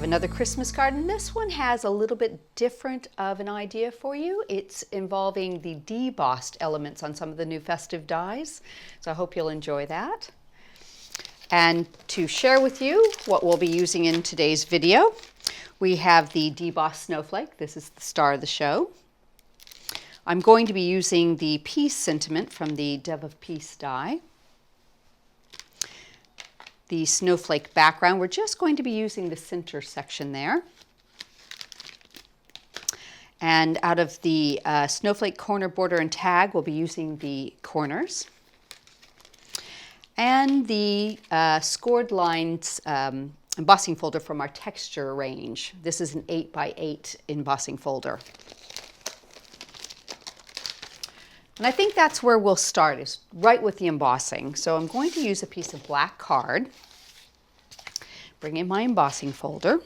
another Christmas card, and this one has a little bit different of an idea for you. It's involving the debossed elements on some of the new festive dies, so I hope you'll enjoy that. And to share with you what we'll be using in today's video, we have the debossed snowflake. This is the star of the show. I'm going to be using the peace sentiment from the Festive Die. The snowflake background, we're just going to be using the center section there. And out of the snowflake corner, border, and tag, we'll be using the corners. And the scored lines embossing folder from our texture range. This is an 8x8 embossing folder. And I think that's where we'll start, is right with the embossing. So I'm going to use a piece of black card, bring in my embossing folder,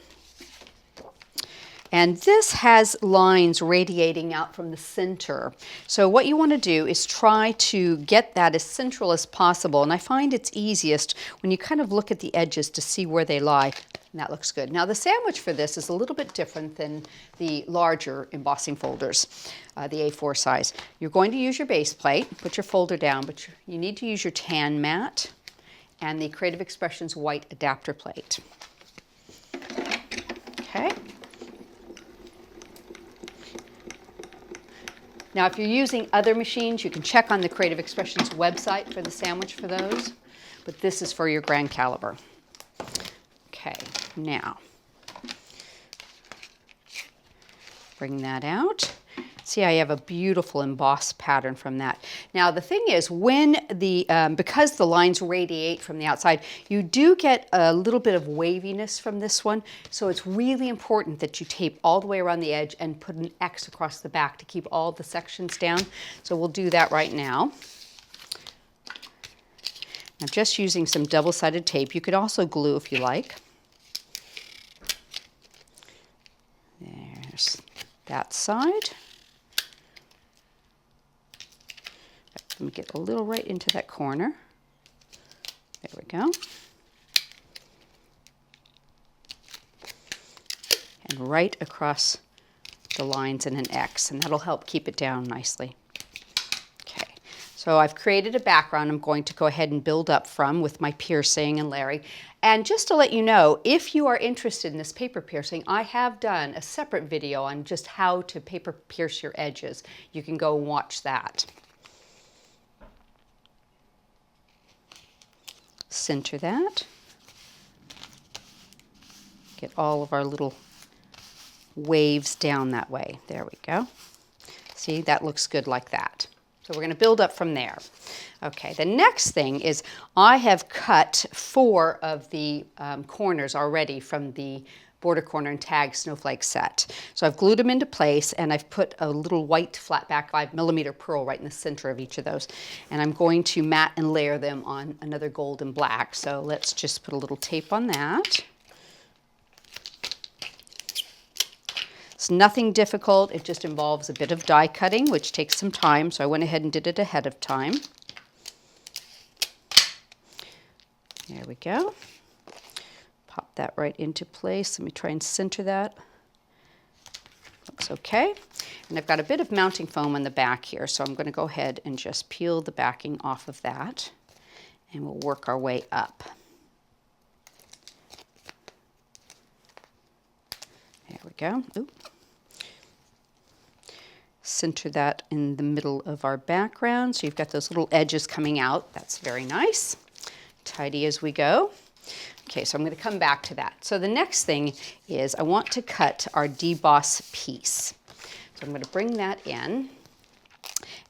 and this has lines radiating out from the center. So what you want to do is try to get that as central as possible, and I find it's easiest when you kind of look at the edges to see where they lie. And that looks good. Now the sandwich for this is a little bit different than the larger embossing folders, the A4 size. You're going to use your base plate, put your folder down, but you need to use your tan mat and the Creative Expressions white adapter plate. Okay. Now if you're using other machines, you can check on the Creative Expressions website for the sandwich for those, but this is for your grand caliber. Okay, now bring that out. See, I have a beautiful embossed pattern from that. Now the thing is, when the because the lines radiate from the outside, you do get a little bit of waviness from this one. So it's really important that you tape all the way around the edge and put an X across the back to keep all the sections down. So we'll do that right now. I'm just using some double-sided tape. You could also glue if you like. There's that side. Let me get a little right into that corner. There we go. And right across the lines in an X, and that'll help keep it down nicely. Okay, so I've created a background I'm going to go ahead and build up from with my piercing and layering. And just to let you know, if you are interested in this paper piercing, I have done a separate video on just how to paper pierce your edges. You can go and watch that. Center that. Get all of our little waves down that way. There we go. See, that looks good like that. So we're going to build up from there. Okay, the next thing is I have cut 4 of the corners already from the border corner and tag snowflake set. So I've glued them into place, and I've put a little white flatback 5mm pearl right in the center of each of those. And I'm going to mat and layer them on another gold and black. So let's just put a little tape on that. It's nothing difficult. It just involves a bit of die cutting, which takes some time. So I went ahead and did it ahead of time. There we go. Pop that right into place. Let me try and center that. Looks okay. And I've got a bit of mounting foam on the back here, so I'm going to go ahead and just peel the backing off of that, and we'll work our way up. There we go. Oop. Center that in the middle of our background, so you've got those little edges coming out. That's very nice. Tidy as we go. Okay, so I'm going to come back to that. So the next thing is I want to cut our deboss piece. So I'm going to bring that in.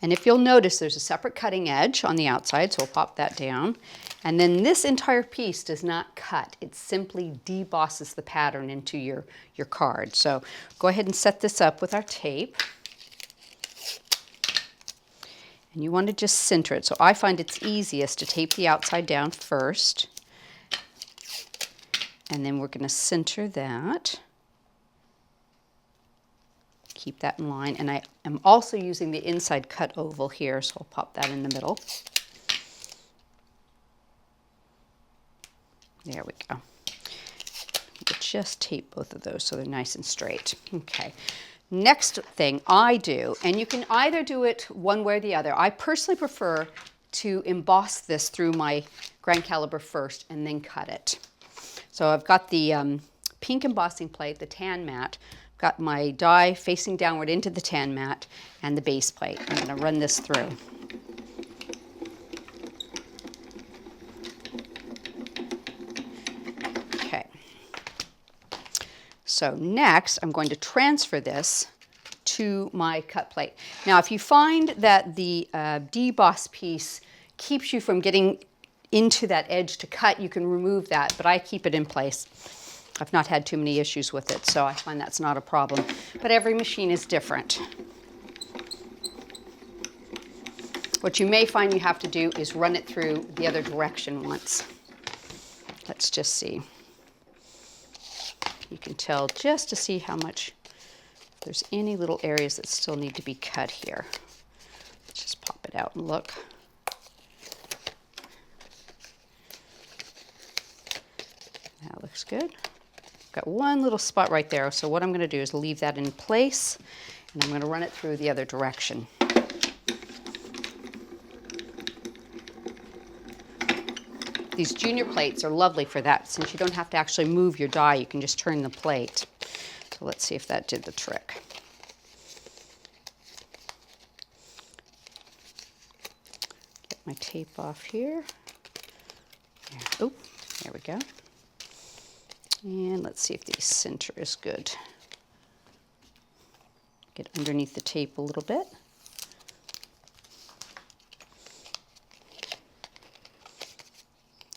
And if you'll notice, there's a separate cutting edge on the outside, so we'll pop that down. And then this entire piece does not cut. It simply debosses the pattern into your card. So go ahead and set this up with our tape. And you want to just center it. So I find it's easiest to tape the outside down first. And then we're going to center that. Keep that in line. And I am also using the inside cut oval here, so I'll pop that in the middle. There we go. Get just tape both of those so they're nice and straight. Okay. Next thing I do, and you can either do it one way or the other. I personally prefer to emboss this through my grand caliber first and then cut it. So I've got the pink embossing plate, the tan mat, got my die facing downward into the tan mat and the base plate. I'm going to run this through. Okay. So next I'm going to transfer this to my cut plate. Now if you find that the debossed piece keeps you from getting into that edge to cut, you can remove that, but I keep it in place. I've not had too many issues with it, so I find that's not a problem. But every machine is different. What you may find you have to do is run it through the other direction once. Let's just see. You can tell just to see how much, if there's any little areas that still need to be cut here. Let's just pop it out and look. That looks good. Got one little spot right there, so what I'm going to do is leave that in place, and I'm going to run it through the other direction. These junior plates are lovely for that. Since you don't have to actually move your die, you can just turn the plate. So let's see if that did the trick. Get my tape off here. Oh, there we go. And let's see if the center is good. Get underneath the tape a little bit.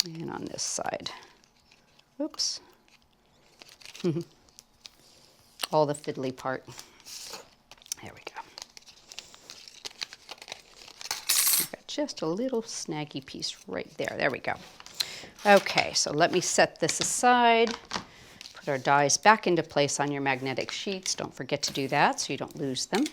And on this side. Oops. All the fiddly part. There we go. We've got just a little snaggy piece right there. There we go. Okay, so let me set this aside. Put our dies back into place on your magnetic sheets. Don't forget to do that so you don't lose them.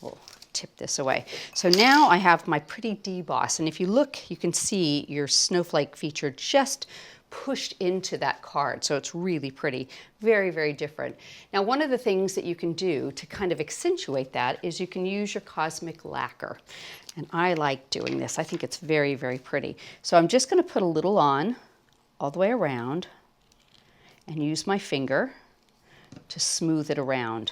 We'll tip this away. So now I have my pretty deboss, and if you look, you can see your snowflake feature just pushed into that card, so it's really pretty. Very, very different. Now, one of the things that you can do to kind of accentuate that is you can use your cosmic lacquer, and I like doing this. I think it's very, very pretty. So I'm just going to put a little on all the way around and use my finger to smooth it around.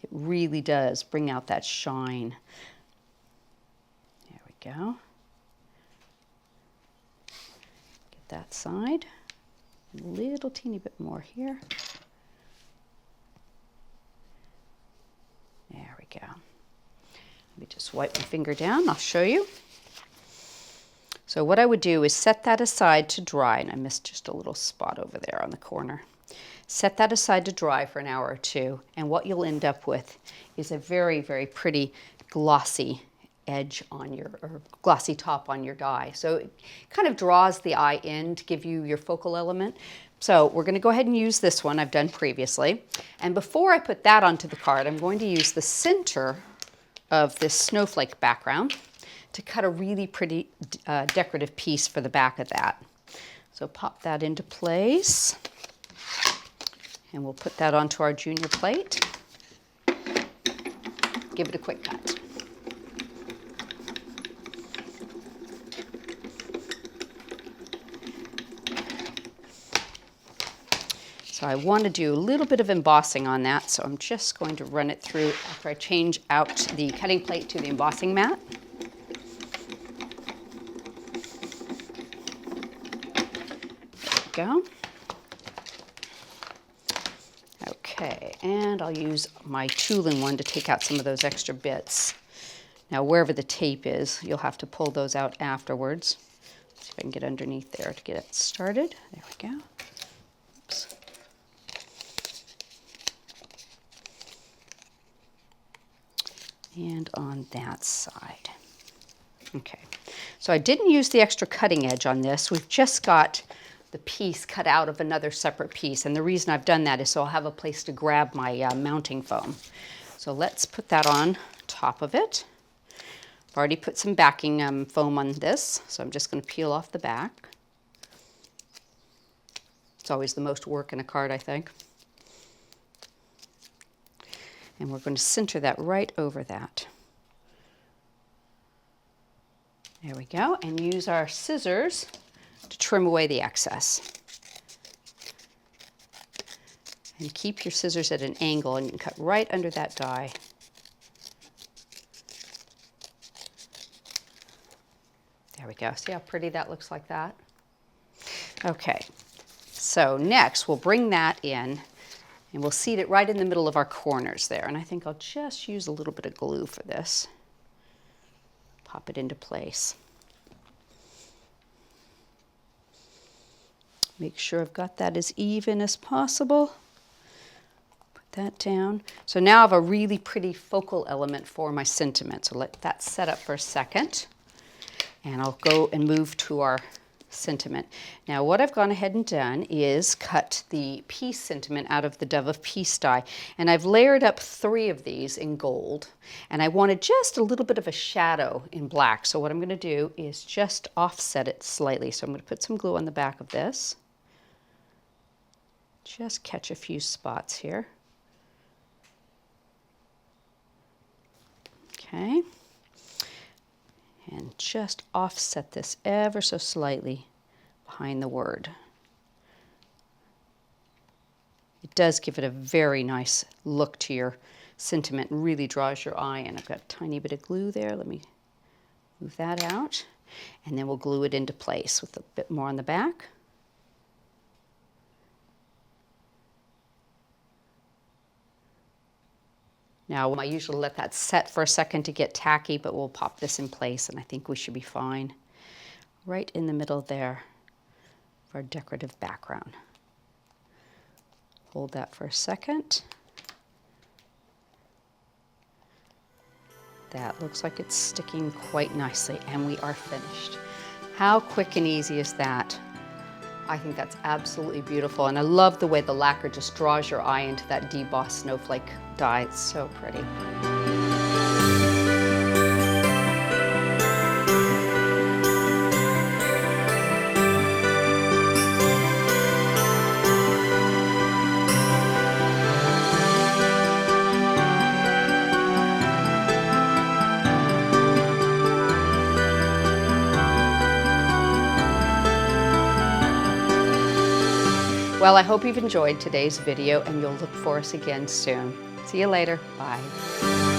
It really does bring out that shine. There we go. Get that side. A little teeny bit more here. There we go. Let me just wipe my finger down. I'll show you. So what I would do is set that aside to dry, and I missed just a little spot over there on the corner. Set that aside to dry for an hour or two, and what you'll end up with is a very, very pretty glossy edge on your, or glossy top on your die. So it kind of draws the eye in to give you your focal element. So we're going to go ahead and use this one I've done previously. And before I put that onto the card, I'm going to use the center of this snowflake background to cut a really pretty decorative piece for the back of that. So pop that into place. And we'll put that onto our junior plate. Give it a quick cut. So I want to do a little bit of embossing on that, so I'm just going to run it through after I change out the cutting plate to the embossing mat. There we go. Okay, and I'll use my tooling one to take out some of those extra bits. Now, wherever the tape is, you'll have to pull those out afterwards. See if I can get underneath there to get it started. There we go. Oops. And on that side. Okay, so I didn't use the extra cutting edge on this. We've just got the piece cut out of another separate piece, and the reason I've done that is so I'll have a place to grab my mounting foam. So let's put that on top of it. I've already put some backing foam on this, so I'm just going to peel off the back. It's always the most work in a card, I think. And we're going to center that right over that. There we go, and use our scissors to trim away the excess. And keep your scissors at an angle and you can cut right under that die. There we go. See how pretty that looks like that? Okay, so next we'll bring that in and we'll seat it right in the middle of our corners there. And I think I'll just use a little bit of glue for this. Pop it into place. Make sure I've got that as even as possible. Put that down. So now I have a really pretty focal element for my sentiment. So let that set up for a second. And I'll go and move to our sentiment. Now what I've gone ahead and done is cut the peace sentiment out of the Dove of Peace die, and I've layered up 3 of these in gold, and I wanted just a little bit of a shadow in black. So what I'm going to do is just offset it slightly. So I'm going to put some glue on the back of this, just catch a few spots here. Okay. And just offset this ever so slightly behind the word. It does give it a very nice look to your sentiment and really draws your eye in. I've got a tiny bit of glue there. Let me move that out. And then we'll glue it into place with a bit more on the back. Now, I usually let that set for a second to get tacky, but we'll pop this in place and I think we should be fine. Right in the middle there of our decorative background. Hold that for a second. That looks like it's sticking quite nicely and we are finished. How quick and easy is that? I think that's absolutely beautiful, and I love the way the lacquer just draws your eye into that debossed snowflake die. It's so pretty. Well, I hope you've enjoyed today's video and you'll look for us again soon. See you later. Bye.